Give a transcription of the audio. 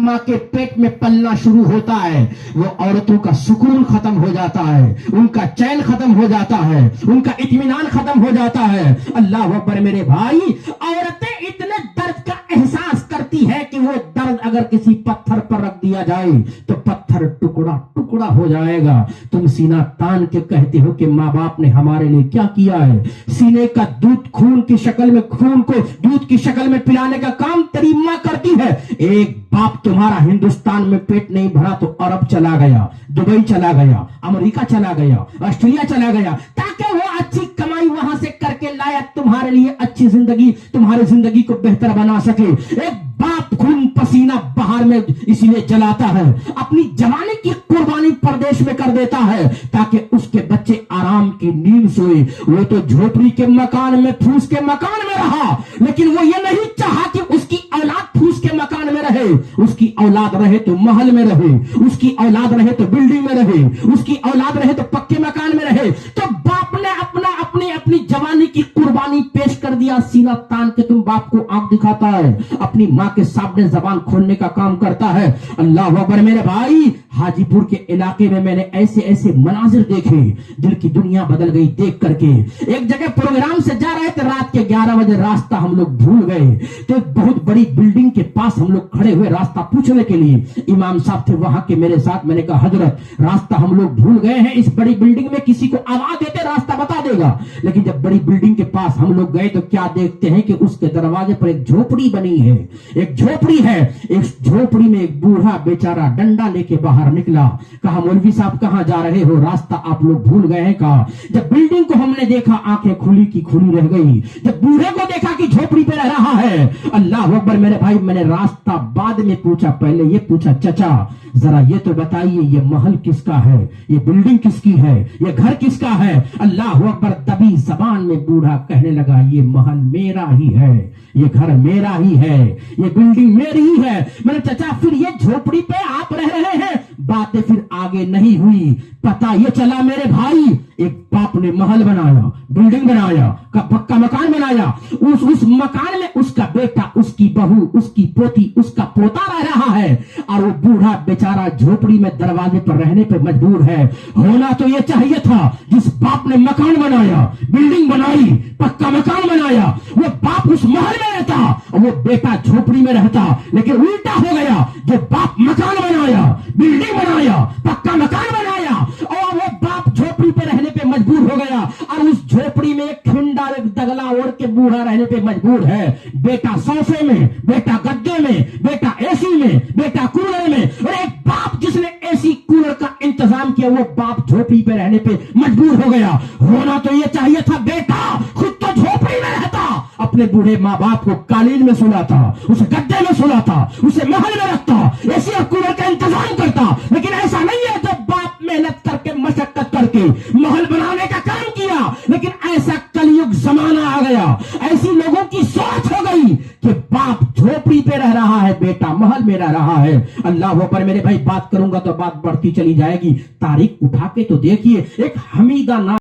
माँ के पेट में पलना शुरू होता है, वो औरतों का सुकून खत्म हो जाता है, उनका चैन खत्म हो जाता है, उनका इत्मीनान खत्म हो जाता है। अल्लाह अकबर मेरे भाई, औरतें इतने दर्द का एहसास करती है कि वो दर्द अगर किसी पत्थर पर रख दिया जाए तो पत्थर टुकड़ा टुकड़ा हो जाएगा। तुम सीना तान के कहते हो कि माँ बाप ने हमारे लिए क्या किया है। सीने का दूध खून की शक्ल में, खून को दूध की शक्ल में पिलाने का काम तेरी माँ करती है। एक बाप तुम्हारा हिंदुस्तान में पेट नहीं भरा तो अरब चला गया, दुबई चला गया, अमेरिका चला गया, ऑस्ट्रेलिया चला गया, ताकि वो अच्छी कमाई वहां से करके लाया, तुम्हारे लिए अच्छी जिंदगी, तुम्हारी जिंदगी को बेहतर बना सके। एक बाप खून पसीना बाहर में इसलिए जलाता है, अपनी जवानी की कुर्बानी परदेश में कर देता है ताकि उसके बच्चे आराम की नींद सोए। वो तो झोपड़ी के मकान में, फूस के मकान में रहा, लेकिन वो ये नहीं चाहा कि उसकी औलाद फूस के मकान में रहे। उसकी औलाद रहे तो महल में रहे, उसकी औलाद रहे तो बिल्डिंग में रहे, उसकी औलाद रहे तो पक्के मकान में रहे। तो बाप ने अपनी जवानी की कुर्बानी पेश कर दिया। सीना तान के तुम बाप को आंख दिखाता है, अपनी माँ के सामने जबान खोलने का काम करता है। अल्लाह अकबर मेरे भाई, हाजीपुर के इलाके में मैंने ऐसे ऐसे मनाजिर देखे, दिल की दुनिया बदल गई देख करके। एक जगह प्रोग्राम से जा रहे थे, रात के 11 बजे रास्ता हम लोग भूल गए, तो एक बहुत बड़ी बिल्डिंग के पास हम लोग खड़े हुए रास्ता पूछने के लिए। इमाम साहब थे वहां के मेरे साथ। मैंने कहा हजरत, रास्ता हम लोग भूल गए हैं, इस बड़ी बिल्डिंग में किसी को आवाज देते रास्ता बता देगा। लेकिन जब बड़ी बिल्डिंग के पास हम लोग गए तो क्या देखते हैं कि उसके दरवाजे पर एक झोपड़ी बनी है, एक झोपड़ी है। इस झोपड़ी में एक बूढ़ा बेचारा डंडा लेके बाहर निकला। कहा मौलवी साहब कहां जा रहे हो, रास्ता आप लोग भूल गए हैं। कहा जब बिल्डिंग को हमने देखा आंखें खुली की खुली रह गई, जब बूढ़े को देखा कि झोपड़ी पे रह रहा है। अल्लाह अकबर मेरे भाई, मैंने रास्ता बाद में पूछा, पहले ये पूछा चाचा जरा ये तो बताइए ये महल किसका है, ये बिल्डिंग किसकी है, ये घर किसका है। अल्लाह अकबर, दबी जबान में बूढ़ा कहने लगा ये महल मेरा ही है, ये घर मेरा ही है, ये बिल्डिंग मेरी ही है। मैंने चाचा फिर ये झोपड़ी पे आप रह रहे हैं। बातें फिर आगे नहीं हुई। पता ये चला मेरे भाई, एक बाप ने महल बनाया, बिल्डिंग बनाया, पक्का मकान बनाया। उस मकान में उसका बेटा, उसकी बहू, उसकी पोती, उसका पोता रह रहा है, और वो बूढ़ा बेचारा झोपड़ी में दरवाजे पर रहने पे मजबूर है। होना तो ये चाहिए था, जिस बाप ने मकान बनाया, बिल्डिंग बनाई, पक्का मकान बनाया, वो बाप उस महल में रहता और वो बेटा झोपड़ी में रहता। लेकिन उल्टा हो गया, जो बाप मकान बनाया, बिल्डिंग बनाया, पक्का मकान बनाया, और वो बाप झोपड़ी पे रहने पे मजबूर हो गया, और उस झोपड़ी में एक खिंडा, एक दगला ओढ़ के बूढ़ा रहने पे मजबूर है। बेटा सोफे में, बेटा गद्दे में, बेटा एसी में, बेटा कूलर में। और एक बाप जिसने एसी कूलर का इंतजाम किया, वो बाप झोपड़ी पे रहने पे मजबूर हो गया। होना तो ये चाहिए था बेटा खुद तो झोपड़ी में रहता, अपने बूढ़े माँ बाप को कालीन में सुलाता, उसे गद्दे में सुलाता, उसे महल में रखता, एसी और कूलर का इंतजाम करता। लेकिन ऐसा नहीं है, जब बाप मेहनत करके, मशक्कत करके महल बनाने का काम किया। लेकिन ऐसा कलयुग जमाना आ गया, ऐसी लोगों की सोच हो गई कि बाप झोपड़ी पे रह रहा है, बेटा महल में रह रहा है। अल्लाह पर मेरे भाई, बात करूंगा तो बात बढ़ती चली जाएगी। तारीख उठा के तो देखिए, एक हमीदा